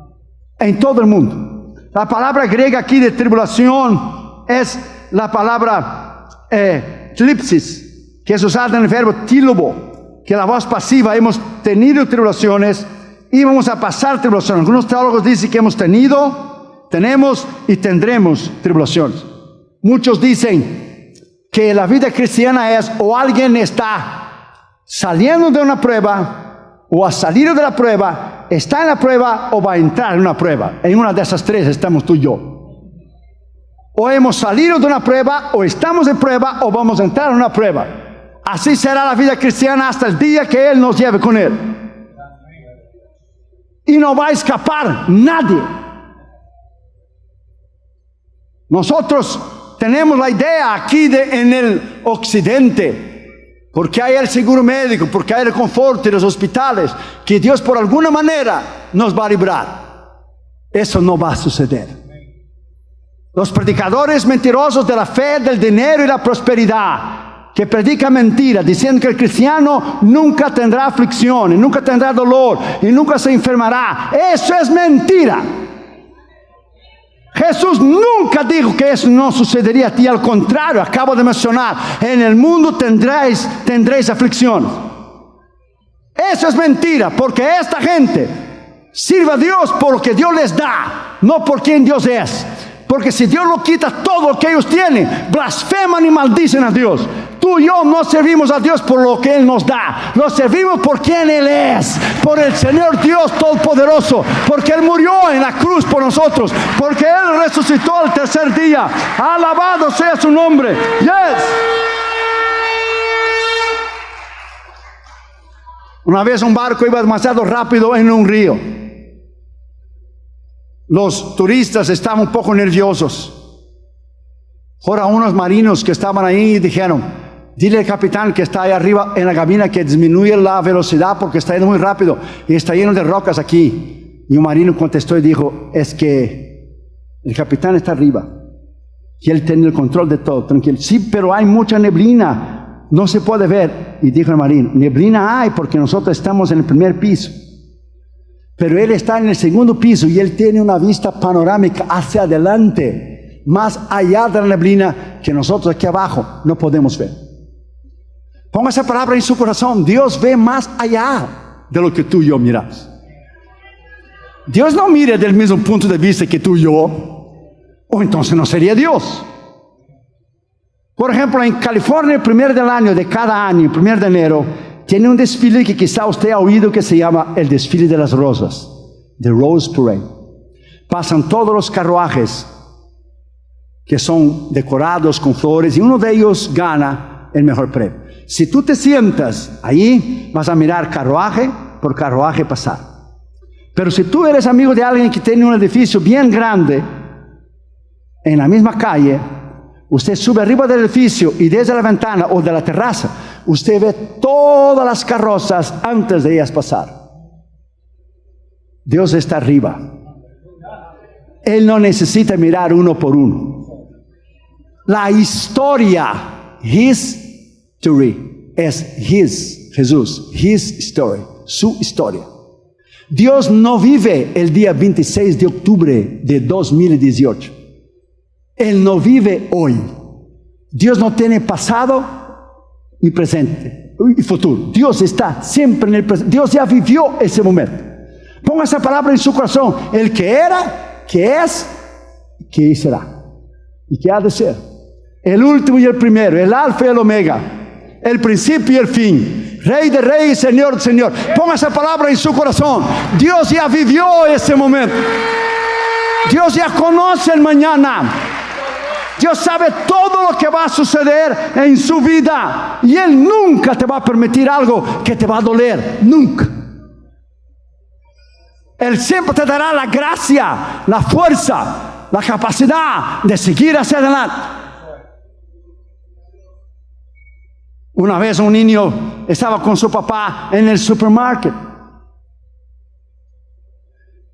A: En todo el mundo. La palabra griega aquí de tribulación es la palabra tlipsis, que es usada en el verbo tílobo, que la voz pasiva. Hemos tenido tribulaciones y vamos a pasar tribulaciones. Algunos teólogos dicen que hemos tenido, tenemos y tendremos tribulaciones. Muchos dicen que la vida cristiana es o alguien está saliendo de una prueba, o ha salido de la prueba, está en la prueba o va a entrar en una prueba. En una de esas tres estamos tú y yo. O hemos salido de una prueba, o estamos en prueba, o vamos a entrar en una prueba. Así será la vida cristiana hasta el día que Él nos lleve con Él. Y no va a escapar nadie. Nosotros tenemos la idea aquí en el occidente, porque hay el seguro médico, porque hay el confort de los hospitales, que Dios por alguna manera nos va a librar. Eso no va a suceder. Los predicadores mentirosos de la fe, del dinero y la prosperidad que predica mentira, diciendo que el cristiano nunca tendrá aflicciones, nunca tendrá dolor y nunca se enfermará. Eso es mentira. Jesús nunca dijo que eso no sucedería a ti. Al contrario, acabo de mencionar, en el mundo tendréis aflicciones. Eso es mentira, porque esta gente sirve a Dios por lo que Dios les da, no por quien Dios es. Porque si Dios lo quita todo lo que ellos tienen, blasfeman y maldicen a Dios. Tú y yo no servimos a Dios por lo que Él nos da, lo servimos por quien Él es, por el Señor Dios Todopoderoso, porque Él murió en la cruz por nosotros, porque Él resucitó al tercer día. Alabado sea su nombre. Yes. Una vez un barco iba demasiado rápido en un río. Los turistas estaban un poco nerviosos. Ahora unos marinos que estaban ahí dijeron: dile al capitán que está ahí arriba en la cabina que disminuye la velocidad porque está yendo muy rápido y está lleno de rocas aquí. Y un marino contestó y dijo: es que el capitán está arriba y él tiene el control de todo, tranquilo. Sí, pero hay mucha neblina, no se puede ver. Y dijo el marino: neblina hay porque nosotros estamos en el primer piso, pero él está en el segundo piso y él tiene una vista panorámica hacia adelante, más allá de la neblina, que nosotros aquí abajo no podemos ver. Ponga esa palabra en su corazón. Dios ve más allá de lo que tú y yo miramos. Dios no mira del mismo punto de vista que tú y yo, o entonces no sería Dios. Por ejemplo, en California, el primero del año, de cada año, el 1 de enero, tiene un desfile que quizá usted ha oído que se llama el desfile de las rosas, The Rose Parade. Pasan todos los carruajes que son decorados con flores y uno de ellos gana el mejor premio. Si tú te sientas ahí, vas a mirar carruaje por carruaje pasar. Pero si tú eres amigo de alguien que tiene un edificio bien grande en la misma calle, usted sube arriba del edificio y desde la ventana o de la terraza, usted ve todas las carrozas antes de ellas pasar. Dios está arriba. Él no necesita mirar uno por uno. La historia, His story, es Jesús, His story, su historia. Dios no vive el día 26 de octubre de 2018. Él no vive hoy. Dios no tiene pasado y presente y futuro. Dios está siempre en el presente. Dios ya vivió ese momento. Ponga esa palabra en su corazón. El que era, que es, que será y que ha de ser. El último y el primero, el alfa y el omega, el principio y el fin, Rey de reyes, Señor de Señor. Ponga esa palabra en su corazón. Dios ya vivió ese momento. Dios ya conoce el mañana. Dios sabe todo lo que va a suceder en su vida. Y Él nunca te va a permitir algo que te va a doler. Nunca. Él siempre te dará la gracia, la fuerza, la capacidad de seguir hacia adelante. Una vez un niño estaba con su papá en el supermercado.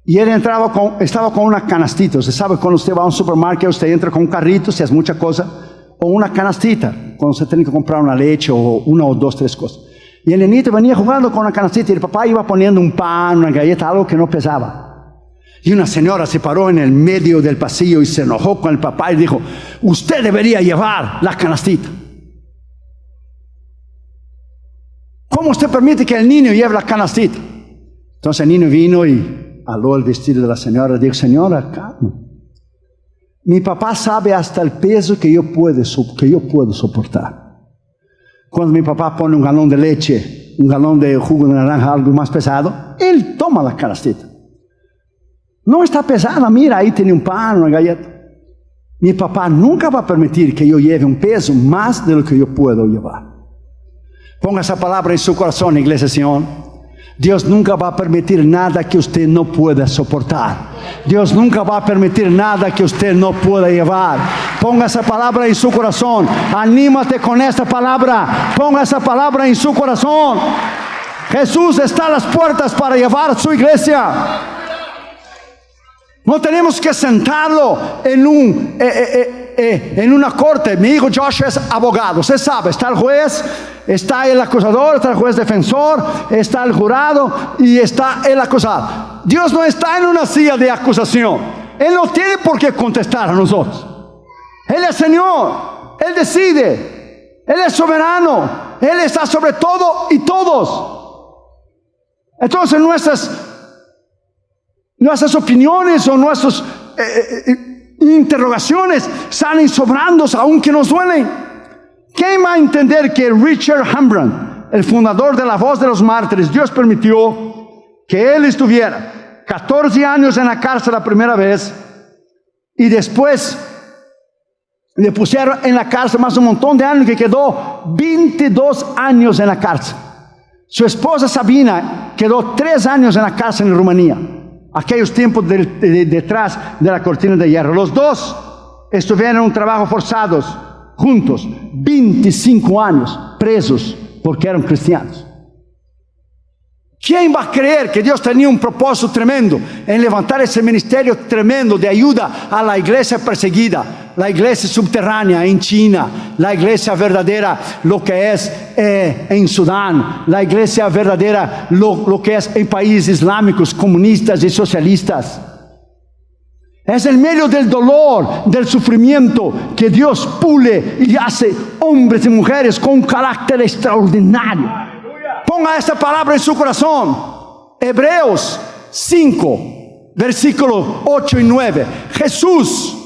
A: Y él estaba con una canastita. Usted sabe, cuando usted va a un supermercado, usted entra con un carrito, si hace mucha cosa, o una canastita, cuando usted tiene que comprar una leche o una o dos, tres cosas. Y el niñito venía jugando con una canastita y el papá iba poniendo un pan, una galleta, algo que no pesaba. Y una señora se paró en el medio del pasillo y se enojó con el papá y dijo: usted debería llevar la canastita. ¿Cómo usted permite que el niño lleve la canastita? Entonces el niño vino y aló el vestido de la señora y dijo: señora, calma. Mi papá sabe hasta el peso que yo puedo soportar. Cuando mi papá pone un galón de leche, un galón de jugo de naranja, algo más pesado, él toma la canastita. No está pesada, mira, ahí tiene un pan, una galleta. Mi papá nunca va a permitir que yo lleve un peso más de lo que yo puedo llevar. Ponga esa palabra en su corazón, Iglesia Sion. Dios nunca va a permitir nada que usted no pueda soportar. Dios nunca va a permitir nada que usted no pueda llevar. Ponga esa palabra en su corazón. Anímate con esta palabra. Ponga esa palabra en su corazón. Jesús está a las puertas para llevar a su iglesia. No tenemos que sentarlo en en una corte, mi hijo Joshua es abogado, usted sabe, está el juez, está el acusador, está el juez defensor, está el jurado y está el acusado. Dios no está en una silla de acusación. Él no tiene por qué contestar a nosotros. Él es Señor, Él decide, Él es soberano, Él está sobre todo y todos. Entonces nuestras opiniones o nuestras interrogaciones salen sobrando aunque nos duelen. ¿Quién va a entender que Richard Hambrand, el fundador de La Voz de los Mártires, Dios permitió que él estuviera 14 años en la cárcel la primera vez y después le pusieron en la cárcel más un montón de años, que quedó 22 años en la cárcel? Su esposa Sabina quedó 3 años en la cárcel en Rumanía, aquellos tiempos detrás de la cortina de hierro. Los dos estuvieron en un trabajo forzados juntos, 25 años presos porque eran cristianos. ¿Quién va a creer que Dios tenía un propósito tremendo en levantar ese ministerio tremendo de ayuda a la iglesia perseguida, la iglesia subterránea en China, la iglesia verdadera, lo que es en Sudán, la iglesia verdadera, lo que es en países islámicos, comunistas y socialistas? Es en medio del dolor, del sufrimiento, que Dios pule y hace hombres y mujeres con un carácter extraordinario. Ponga esta palabra en su corazón. Hebreos 5, versículos 8 y 9. Jesús,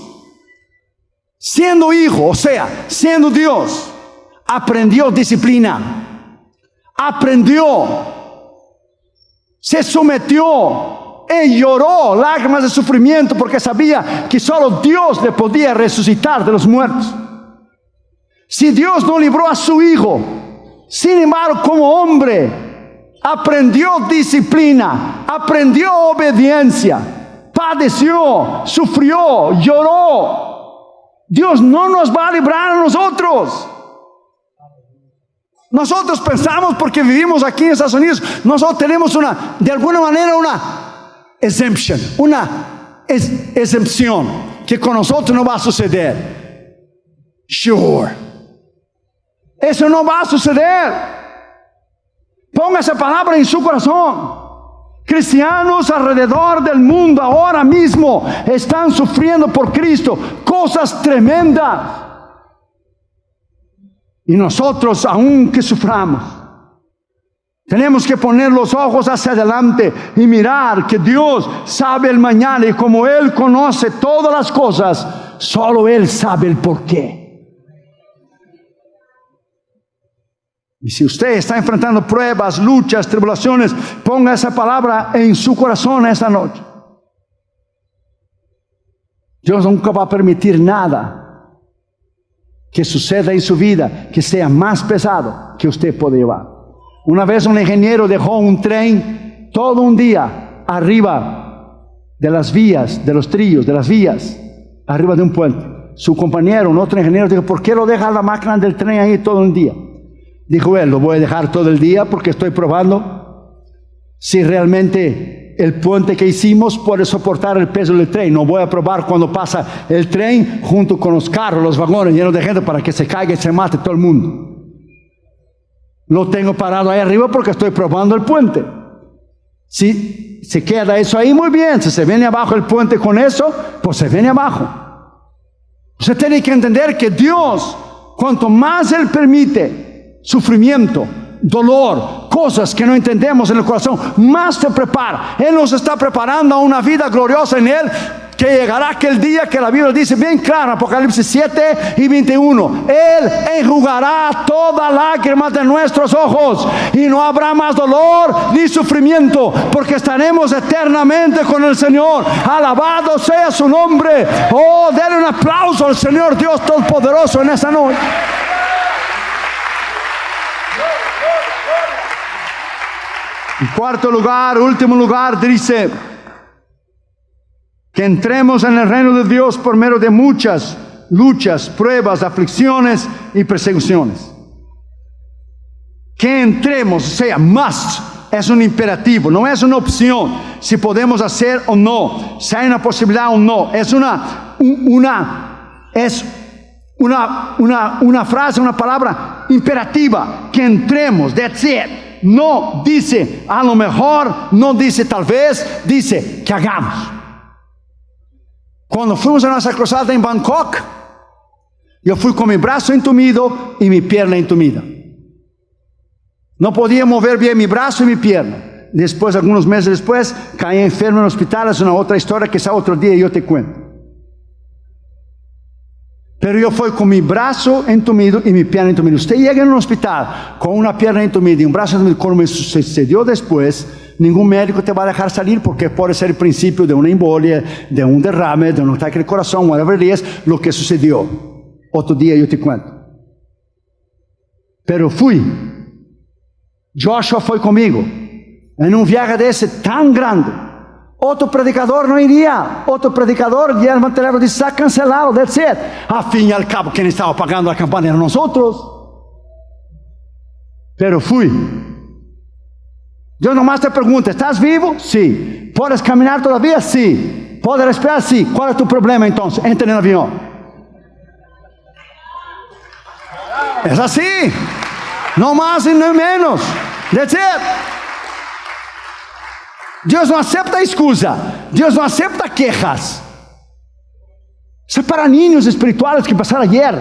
A: siendo hijo, o sea, siendo Dios, aprendió disciplina, aprendió, se sometió y lloró lágrimas de sufrimiento porque sabía que solo Dios le podía resucitar de los muertos. Si Dios no libró a su hijo, sin embargo, como hombre, aprendió disciplina, aprendió obediencia, padeció, sufrió, lloró. Dios no nos va a librar a nosotros. Nosotros pensamos, porque vivimos aquí en Estados Unidos, nosotros tenemos de alguna manera una exemption, una excepción, que con nosotros no va a suceder. Sure. Eso no va a suceder. Ponga esa palabra en su corazón. Cristianos alrededor del mundo ahora mismo están sufriendo por Cristo cosas tremendas. Y nosotros, aunque suframos, tenemos que poner los ojos hacia adelante y mirar que Dios sabe el mañana, y como Él conoce todas las cosas, solo Él sabe el porqué. Y si usted está enfrentando pruebas, luchas, tribulaciones, ponga esa palabra en su corazón esta noche. Dios nunca va a permitir nada que suceda en su vida que sea más pesado que usted puede llevar. Una vez un ingeniero dejó un tren todo un día arriba de las vías, de los trillos, de las vías, arriba de un puente. Su compañero, un otro ingeniero, dijo: ¿por qué lo deja la máquina del tren ahí todo un día? Dijo él: lo voy a dejar todo el día porque estoy probando si realmente el puente que hicimos puede soportar el peso del tren. No voy a probar cuando pasa el tren junto con los carros, los vagones llenos de gente, para que se caiga y se mate todo el mundo. Lo tengo parado ahí arriba porque estoy probando el puente. Si se queda eso ahí, muy bien. Si se viene abajo el puente con eso, pues se viene abajo. Usted tiene que entender que Dios, cuanto más Él permite sufrimiento, dolor, cosas que no entendemos en el corazón, más te prepara. Él nos está preparando a una vida gloriosa en Él, que llegará aquel día que la Biblia dice bien claro, Apocalipsis 7 y 21, Él enjugará toda lágrima de nuestros ojos y no habrá más dolor ni sufrimiento, porque estaremos eternamente con el Señor. Alabado sea su nombre. Oh, denle un aplauso al Señor Dios Todopoderoso en esta noche. En cuarto lugar, último lugar, dice que entremos en el reino de Dios por medio de muchas luchas, pruebas, aflicciones y persecuciones. Que entremos, o sea, must, es un imperativo, no es una opción, si podemos hacer o no, si hay una posibilidad o no, es una Es una frase, una palabra imperativa, que entremos, that's it. No dice a lo mejor, no dice tal vez, dice que hagamos. Cuando fuimos a nuestra cruzada en Bangkok, yo fui con mi brazo entumido y mi pierna entumida. No podía mover bien mi brazo y mi pierna. Después, algunos meses después, caí enfermo en el hospital. Es una otra historia que esa otro día yo te cuento. Pero yo fui con mi brazo entumido y mi pierna entumida. Usted llega en un hospital con una pierna entumida y un brazo entumido, como me sucedió después, ningún médico te va a dejar salir, porque puede ser el principio de una embolia, de un derrame, de un ataque de corazón, whatever it is, lo que sucedió. Otro día yo te cuento. Pero fui. Joshua foi comigo en un viaje de ese tan grande. Otro predicador no iría. Otro predicador, Guillermo Telero, dice: está cancelado, that's it. A fin y al cabo, quien estaba pagando la campaña eran nosotros. Pero fui. Yo nomás te pregunto: ¿estás vivo? Sí. ¿Puedes caminar todavía? Sí. ¿Puedes respirar? Sí. ¿Cuál es tu problema entonces? Entra en el avión. Es así. No más y no menos. That's it. Dios no acepta excusa. Dios no acepta quejas. Isso é para niños espirituales que pasaron ayer.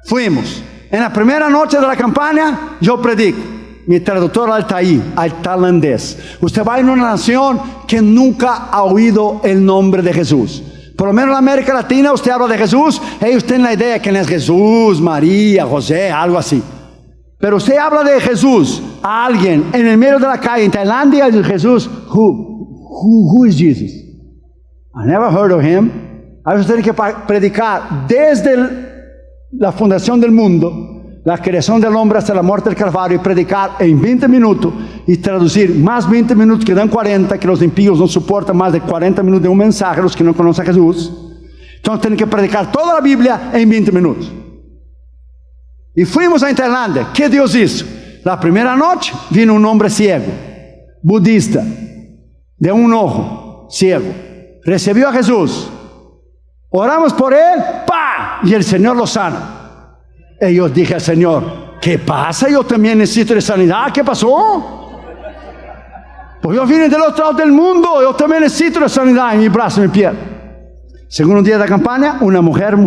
A: Fuimos. En la primera noche de la campaña, yo predico. Mi traductor al tailandés. Usted va en una nación que nunca ha oído el nombre de Jesús. Por lo menos en la América Latina, usted habla de Jesús, ellos tienen la idea de quién es Jesús, María, José, algo así. Pero usted habla de Jesús a alguien en el medio de la calle en Tailandia, y dice: Jesús, who is Jesus? I never heard of him. A veces tiene que predicar desde la fundación del mundo, la creación del hombre hasta la muerte del Calvario, y predicar en 20 minutos y traducir más 20 minutos que dan 40, que los impíos no soportan más de 40 minutos de un mensaje, los que no conocen a Jesús. Entonces tienen que predicar toda la Biblia en 20 minutos. Y fuimos a Tailandia. ¿Qué Dios hizo? La primera noche vino un hombre ciego, budista, de un ojo, ciego. Recibió a Jesús. Oramos por él, ¡pa! Y el Señor lo sana. Y yo dije al Señor: ¿qué pasa? Yo también necesito de sanidad. ¿Qué pasó? Pues yo vine del otro lado del mundo. Yo también necesito de sanidad en mi brazo y mi piel. Segundo día de la campaña, una mujer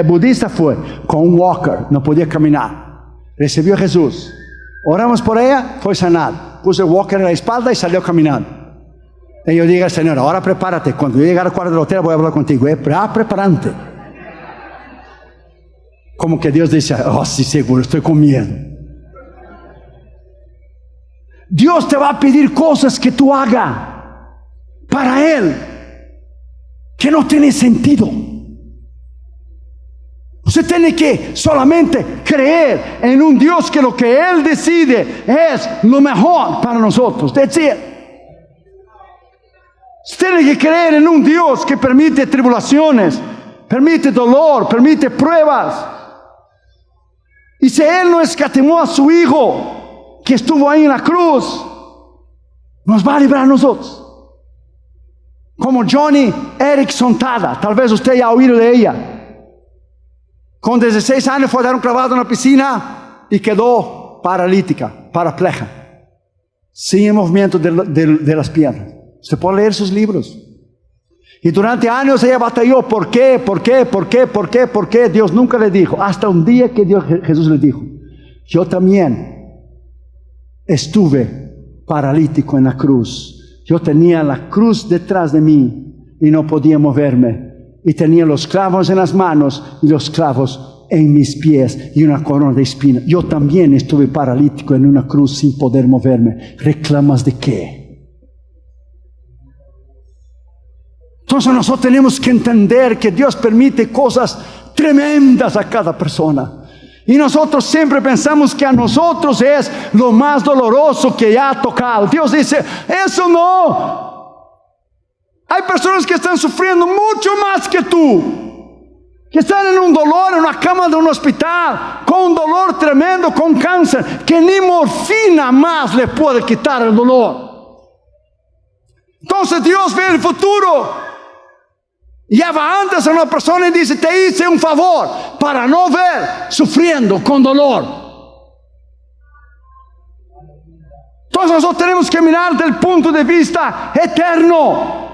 A: budista fue con un walker, no podía caminar. Recibió a Jesús. Oramos por ella, fue sanada. Puso el walker en la espalda y salió caminando. Y yo dije al Señor: ahora prepárate. Cuando yo llegue al cuarto del hotel voy a hablar contigo. Preparante. Como que Dios dice: oh, sí, seguro, estoy con miedo. Dios te va a pedir cosas que tú hagas para Él, que no tiene sentido. Usted tiene que solamente creer en un Dios que lo que Él decide es lo mejor para nosotros. That's it. Usted tiene que creer en un Dios que permite tribulaciones, permite dolor, permite pruebas. Y si Él no escatimó a su Hijo, que estuvo ahí en la cruz, nos va a librar a nosotros. Como Johnny Erickson Tada, tal vez usted haya oído de ella. Con 16 años fue a dar un clavado en la piscina y quedó paralítica, parapleja, sin movimiento de las piernas. Usted puede leer sus libros. Y durante años ella batalló. ¿Por qué? ¿Por qué? ¿Por qué? ¿Por qué? ¿Por qué? Dios nunca le dijo. Hasta un día que Jesús le dijo: yo también estuve paralítico en la cruz. Yo tenía la cruz detrás de mí y no podía moverme. Y tenía los clavos en las manos y los clavos en mis pies y una corona de espinas. Yo también estuve paralítico en una cruz sin poder moverme. ¿Reclamas de qué? Entonces nosotros tenemos que entender que Dios permite cosas tremendas a cada persona. Y nosotros siempre pensamos que a nosotros es lo más doloroso que ya ha tocado. Dios dice: eso no. Hay personas que están sufriendo mucho más que tú, que están en un dolor, en una cama de un hospital, con un dolor tremendo, con cáncer, que ni morfina más le puede quitar el dolor. Entonces Dios ve el futuro Ya va antes a una persona y dice, te hice un favor para no ver sufriendo con dolor. Entonces nosotros tenemos que mirar desde el punto de vista eterno.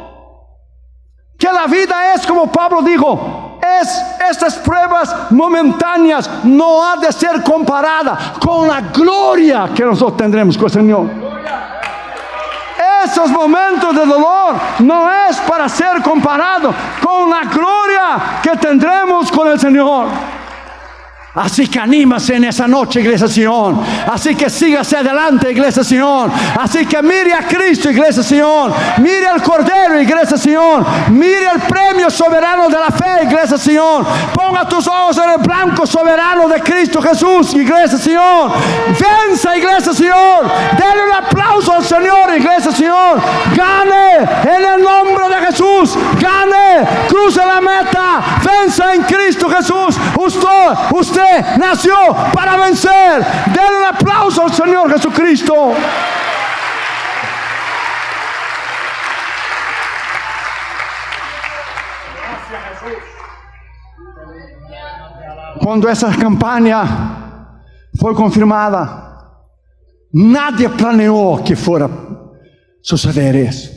A: Que la vida es, como Pablo dijo, estas pruebas momentáneas no ha de ser comparada con la gloria que nosotros tendremos con el Señor. Esos momentos de dolor no es para ser comparado con la gloria que tendremos con el Señor. Así que anímase en esa noche, Iglesia Sion. Así que sígase adelante, Iglesia Sion. Así que mire a Cristo, Iglesia Sion. Mire al Cordero, Iglesia Sion. Mire el premio soberano de la fe, Iglesia Sion. Ponga tus ojos en el blanco soberano de Cristo Jesús, Iglesia Sion. Venza, Iglesia Sion. Denle un aplauso al Señor, Iglesia Sion. Gane en el nombre de Jesús. Gane, cruce la meta. Venza en Cristo Jesús. Usted nació para vencer. Denle un aplauso al Señor Jesucristo. Cuando esa campaña fue confirmada, nadie planeó que fuera a suceder eso.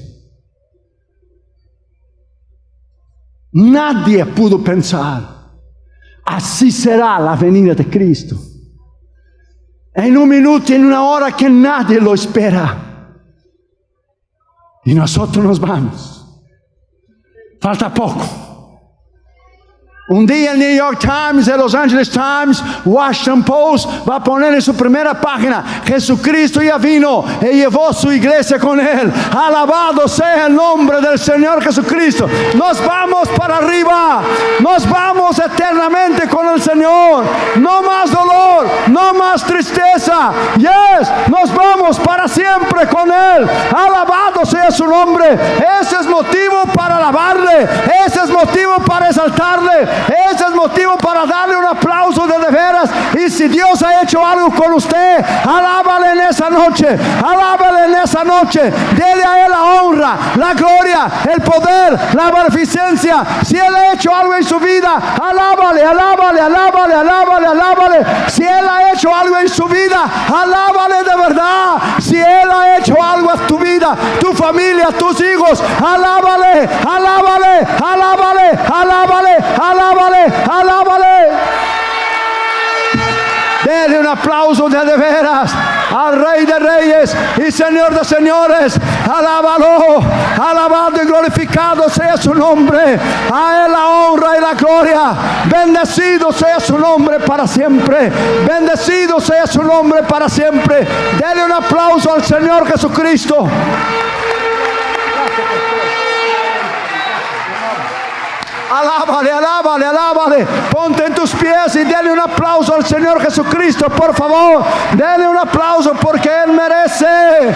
A: Nadie pudo pensar. Así será la venida de Cristo. En un minuto, en una hora que nadie lo espera. Y nosotros nos vamos. Falta poco. Un día el New York Times, el Los Angeles Times, Washington Post va a poner en su primera página: Jesucristo ya vino y llevó su iglesia con él. Alabado sea el nombre del Señor Jesucristo. Nos vamos para arriba. Nos vamos eternamente con el Señor. No más dolor, no más tristeza. Yes, nos vamos para siempre con él. Alabado sea su nombre. Ese es motivo para alabarle. Ese es motivo para exaltarle. Ese es motivo para darle un aplauso de veras. Y si Dios ha hecho algo con usted, alábale en esa noche. Alábale en esa noche. Dele a él la honra, la gloria, el poder, la beneficencia. Si él ha hecho algo en su vida, alábale, alábale, alábale, alábale, alábale. Si él ha hecho algo en su vida, alábale de verdad. Si él ha hecho algo en tu vida, tu familia, tus hijos, alábale, alábale, alábale, alábale, alábale. Alábale. Dele un aplauso de veras al Rey de Reyes y Señor de Señores. Alábalo, alabado y glorificado sea su nombre. A él la honra y la gloria. Bendecido sea su nombre para siempre. Bendecido sea su nombre para siempre. Dele un aplauso al Señor Jesucristo. Alábale, alábale, alábale. Ponte en tus pies y dale un aplauso al Señor Jesucristo, por favor. Dale un aplauso porque Él merece.